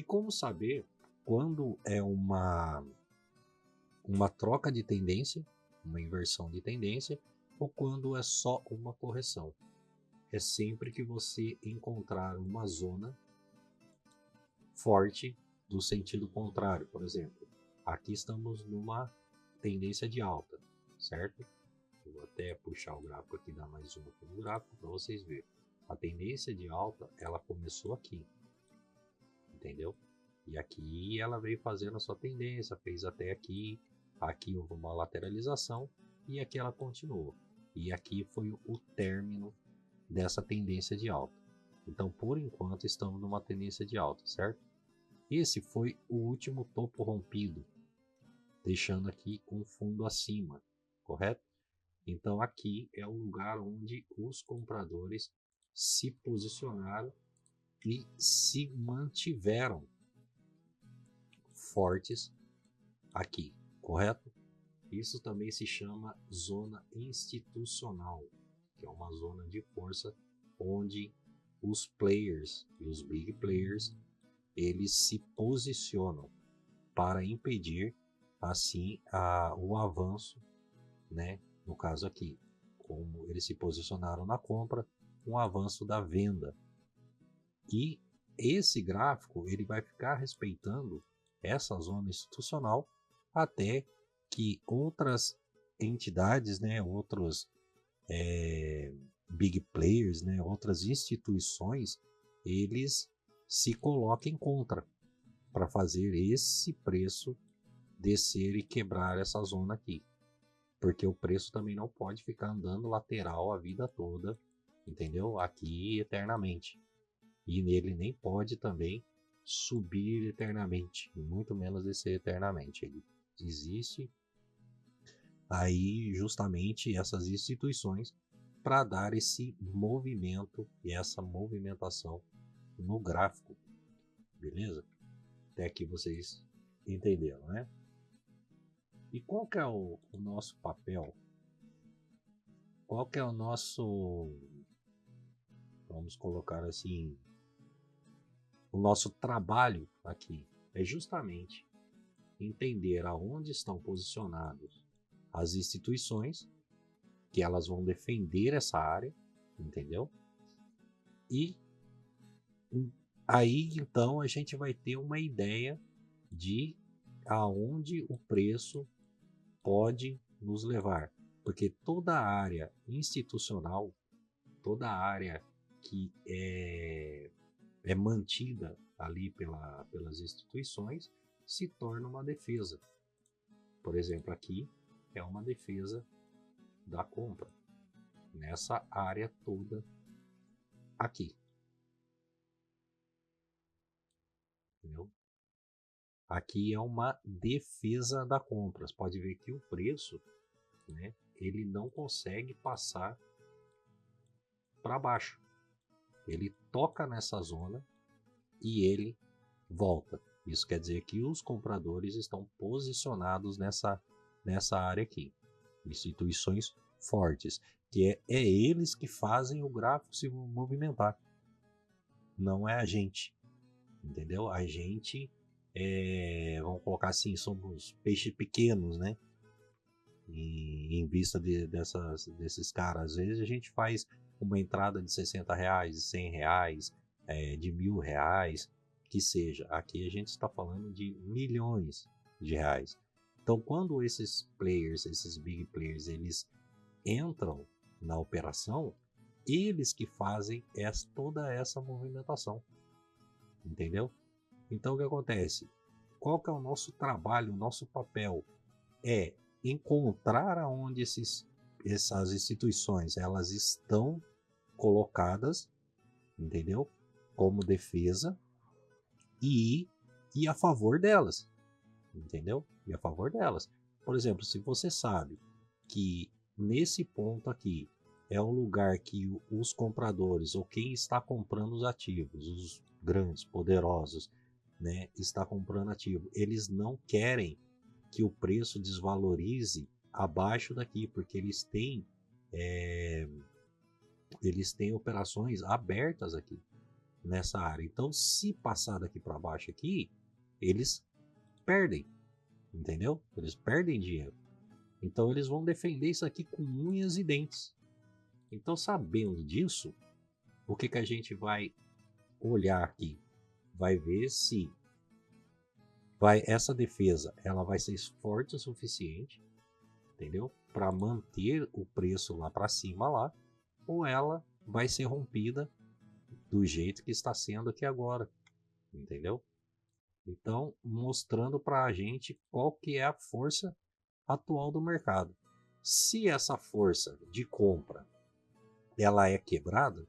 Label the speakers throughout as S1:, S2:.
S1: como saber quando é uma troca de tendência, uma inversão de tendência, ou quando é só uma correção? É sempre que você encontrar uma zona forte do sentido contrário. Por exemplo, aqui estamos numa tendência de alta, certo? Eu vou até puxar o gráfico aqui, dar mais um aqui no gráfico para vocês verem. A tendência de alta, ela começou aqui, entendeu? E aqui ela veio fazendo a sua tendência, fez até aqui, aqui houve uma lateralização e aqui ela continuou. E aqui foi o término dessa tendência de alta. Então, por enquanto, estamos numa tendência de alta, certo? Esse foi o último topo rompido, deixando aqui um fundo acima, correto? Então, aqui é o lugar onde os compradores se posicionaram e se mantiveram fortes aqui, correto? Isso também se chama zona institucional, que é uma zona de força onde os players e os big players eles se posicionam para impedir assim o avanço, né? No caso aqui, como eles se posicionaram na compra, um avanço da venda. E esse gráfico ele vai ficar respeitando essa zona institucional até que outras entidades, né, outros big players, né, outras instituições, eles se coloquem contra para fazer esse preço descer e quebrar essa zona aqui. Porque o preço também não pode ficar andando lateral a vida toda, entendeu? Aqui eternamente. E ele nem pode também subir eternamente, muito menos descer eternamente. Ele existe aí justamente essas instituições para dar esse movimento e essa movimentação no gráfico, beleza? Até aqui vocês entenderam, né? E qual que é o nosso papel? Qual que é o nosso, vamos colocar assim, o nosso trabalho aqui? É justamente entender aonde estão posicionados as instituições, que elas vão defender essa área, entendeu? E aí então a gente vai ter uma ideia de aonde o preço pode nos levar, porque toda a área institucional, toda a área que é mantida ali pelas instituições se torna uma defesa. Por exemplo, aqui é uma defesa da compra nessa área toda aqui, entendeu? Aqui é uma defesa da compra. Você pode ver que o preço, né, ele não consegue passar para baixo. Ele toca nessa zona e ele volta. Isso quer dizer que os compradores estão posicionados nessa área aqui. Instituições fortes, que é eles que fazem o gráfico se movimentar. Não é a gente, entendeu? A gente vamos colocar assim, somos peixes pequenos, né? E em vista desses caras, às vezes a gente faz uma entrada de R$60, de R$100, de R$1.000, que seja. Aqui a gente está falando de milhões de reais. Então, quando esses players, esses big players, eles entram na operação, eles que fazem toda essa movimentação, entendeu? Então, o que acontece? Qual que é o nosso trabalho, o nosso papel? É encontrar aonde essas instituições elas estão colocadas, entendeu? Como defesa e ir a favor delas, entendeu? E a favor delas. Por exemplo, se você sabe que nesse ponto aqui é um lugar que os compradores ou quem está comprando os ativos, os grandes, poderosos, né, está comprando ativo, eles não querem que o preço desvalorize abaixo daqui, porque eles têm operações abertas aqui, nessa área. Então, se passar daqui para baixo aqui, eles perdem, entendeu? Eles perdem dinheiro. Então, eles vão defender isso aqui com unhas e dentes. Então, sabendo disso, o que a gente vai olhar aqui? Vai ver se essa defesa ela vai ser forte o suficiente, entendeu? Para manter o preço lá para cima lá, ou ela vai ser rompida do jeito que está sendo aqui agora, entendeu? Então, mostrando para a gente qual que é a força atual do mercado. Se essa força de compra ela é quebrada,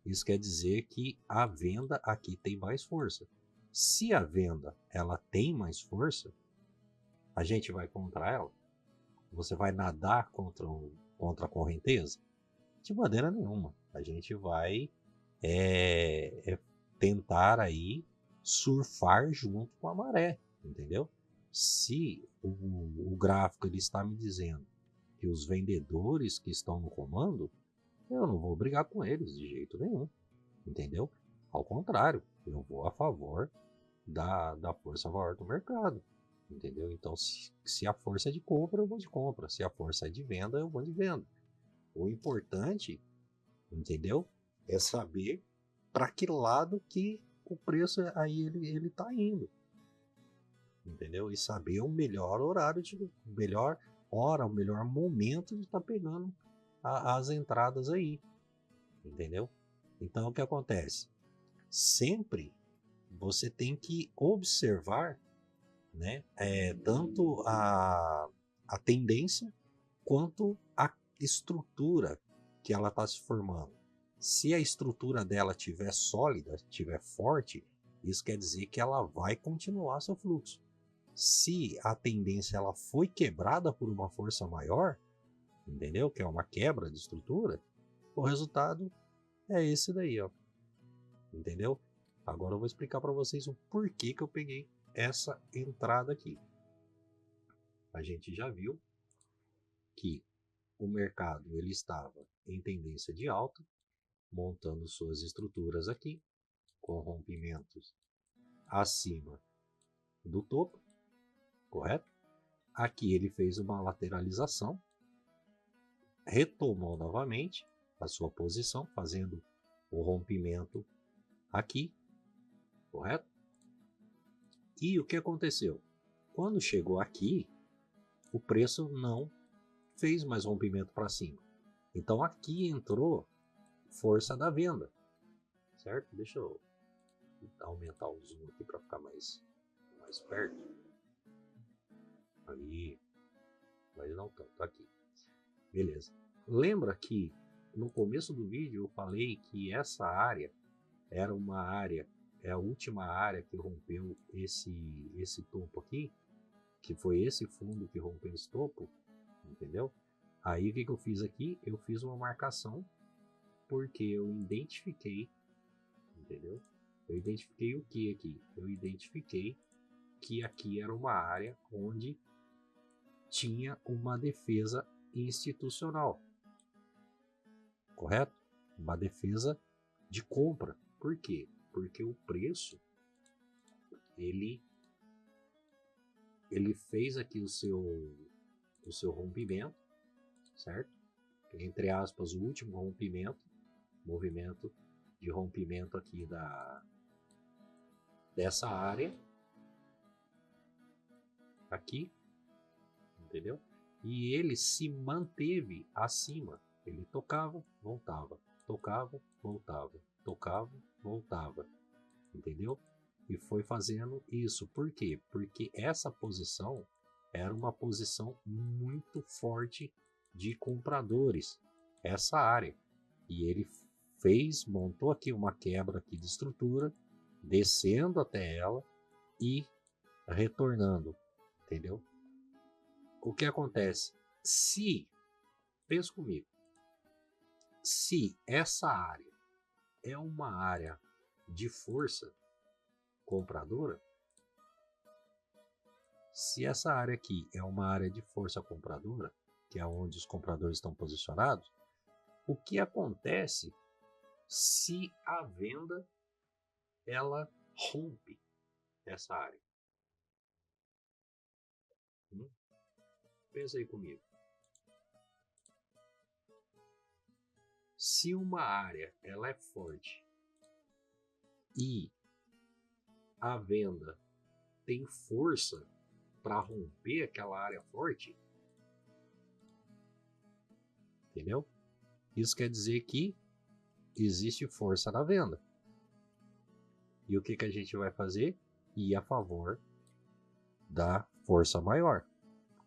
S1: isso quer dizer que a venda aqui tem mais força. Se a venda ela tem mais força, a gente vai contra ela? Você vai nadar contra a correnteza? De maneira nenhuma. A gente vai tentar aí surfar junto com a maré, entendeu? Se o gráfico ele está me dizendo que os vendedores que estão no comando, eu não vou brigar com eles de jeito nenhum, entendeu? Ao contrário, eu vou a favor da força maior do mercado, entendeu? Então, se a força é de compra, eu vou de compra. Se a força é de venda, eu vou de venda. O importante, entendeu? É saber para que lado que o preço aí ele tá indo, entendeu? E saber o melhor horário, melhor hora, o melhor momento de estar pegando as entradas aí, entendeu? Então, o que acontece? Sempre você tem que observar, né, tanto a tendência quanto a estrutura que ela está se formando. Se a estrutura dela estiver sólida, estiver forte, isso quer dizer que ela vai continuar seu fluxo. Se a tendência ela foi quebrada por uma força maior, entendeu? Que é uma quebra de estrutura, o resultado é esse daí, ó. Entendeu? Agora eu vou explicar para vocês o porquê que eu peguei essa entrada aqui. A gente já viu que o mercado ele estava em tendência de alta, montando suas estruturas aqui, com rompimentos acima do topo, correto? Aqui ele fez uma lateralização, retomou novamente a sua posição, fazendo o rompimento aqui, correto? E o que aconteceu? Quando chegou aqui, o preço não fez mais rompimento para cima. Então aqui entrou força da venda, certo? Deixa eu aumentar o zoom aqui para ficar mais perto. Ali, mas não tanto aqui. Beleza. Lembra que no começo do vídeo eu falei que essa área era uma área, é a última área que rompeu esse topo aqui, que foi esse fundo que rompeu esse topo, entendeu? Aí o que eu fiz aqui? Eu fiz uma marcação porque eu identifiquei, entendeu? Eu identifiquei o que aqui? Eu identifiquei que aqui era uma área onde tinha uma defesa institucional, correto? Uma defesa de compra. Por quê? Porque o preço ele fez aqui o seu rompimento, certo? Entre aspas, o último rompimento, movimento de rompimento aqui dessa área aqui, entendeu? E ele se manteve acima. Ele tocava, voltava, tocava, voltava, tocava, voltava, entendeu? E foi fazendo isso. Por quê? Porque essa posição era uma posição muito forte de compradores, essa área. E ele montou aqui uma quebra aqui de estrutura, descendo até ela e retornando, entendeu? O que acontece? Pensa comigo, se essa área é uma área de força compradora, se essa área aqui é uma área de força compradora, que é onde os compradores estão posicionados, o que acontece se a venda ela rompe essa área. Pensa aí comigo. Se uma área ela é forte e a venda tem força para romper aquela área forte, entendeu? Isso quer dizer que existe força na venda. E o que a gente vai fazer? Ir a favor da força maior,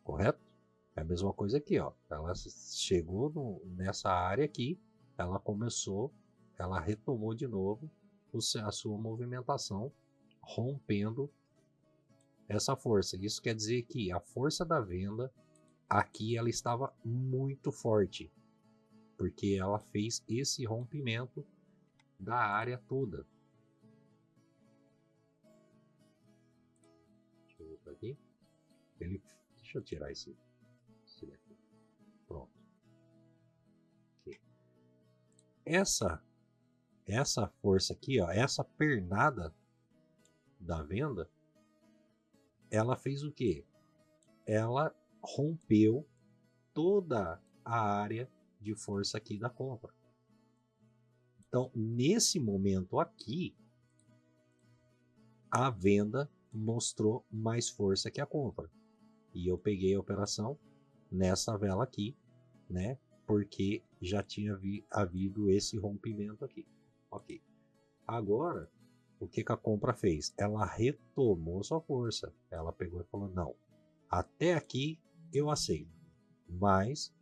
S1: correto? É a mesma coisa aqui, ó. Ela chegou nessa área aqui, ela retomou de novo a sua movimentação, rompendo essa força. Isso quer dizer que a força da venda aqui ela estava muito forte, porque ela fez esse rompimento da área toda. Deixa eu ver por aqui. Deixa eu tirar esse daqui. Pronto. Aqui. Essa força aqui, ó, essa pernada da venda, ela fez o quê? Ela rompeu toda a área de força aqui da compra. Então, nesse momento aqui, a venda mostrou mais força que a compra. E eu peguei a operação nessa vela aqui, né? Porque já tinha havido esse rompimento aqui. Ok. Agora, o que a compra fez? Ela retomou sua força. Ela pegou e falou, não, até aqui eu aceito, mas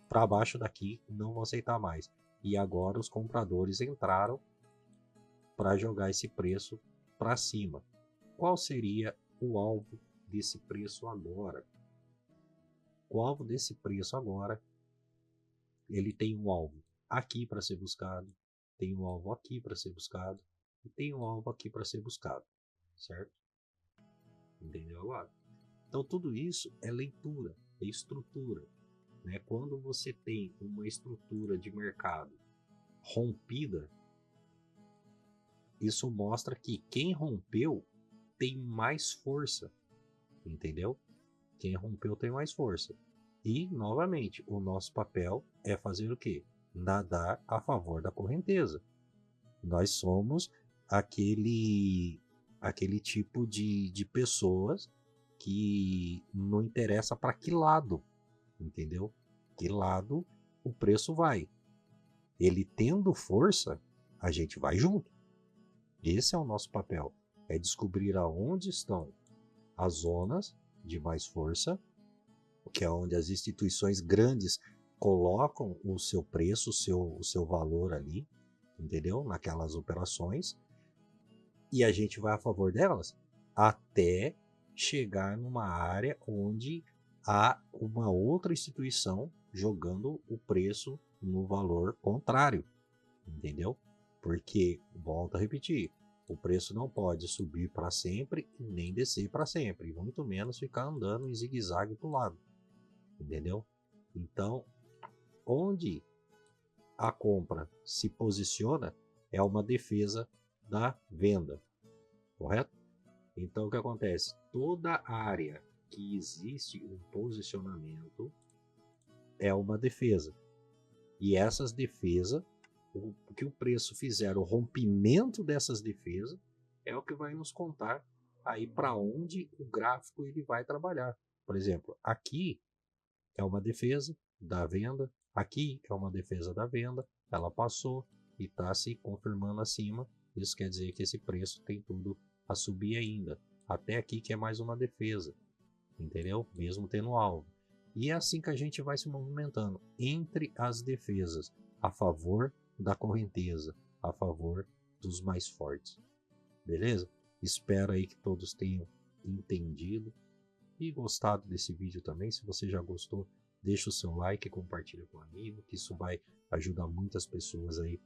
S1: para baixo daqui não vou aceitar mais. E agora os compradores entraram para jogar esse preço para cima. Qual seria o alvo desse preço agora? O alvo desse preço agora, ele tem um alvo aqui para ser buscado, tem um alvo aqui para ser buscado e tem um alvo aqui para ser buscado, certo? Entendeu agora? Então tudo isso é leitura, é estrutura, né? Quando você tem uma estrutura de mercado rompida, isso mostra que quem rompeu tem mais força, entendeu? Quem rompeu tem mais força. E, novamente, o nosso papel é fazer o quê? Nadar a favor da correnteza. Nós somos aquele tipo de pessoas que não interessa para que lado, entendeu? Que lado o preço vai. Ele tendo força, a gente vai junto. Esse é o nosso papel. É descobrir aonde estão as zonas de mais força, que é onde as instituições grandes colocam o seu preço, o seu valor ali, entendeu? Naquelas operações. E a gente vai a favor delas até chegar numa área onde há uma outra instituição jogando o preço no valor contrário, entendeu? Porque, volto a repetir, o preço não pode subir para sempre e nem descer para sempre, muito menos ficar andando em zigue-zague para o lado, entendeu? Então, onde a compra se posiciona é uma defesa da venda, correto? Então, o que acontece? Toda área que existe um posicionamento é uma defesa. E essas defesas, o que o preço fizer, o rompimento dessas defesas, é o que vai nos contar aí para onde o gráfico ele vai trabalhar. Por exemplo, aqui é uma defesa da venda, aqui é uma defesa da venda, ela passou e está se confirmando acima. Isso quer dizer que esse preço tem tudo a subir ainda. Até aqui que é mais uma defesa, entendeu? Mesmo tendo alvo. E é assim que a gente vai se movimentando entre as defesas, a favor da correnteza, a favor dos mais fortes. Beleza? Espero aí que todos tenham entendido e gostado desse vídeo também. Se você já gostou, deixa o seu like e compartilha com um amigo, que isso vai ajudar muitas pessoas aí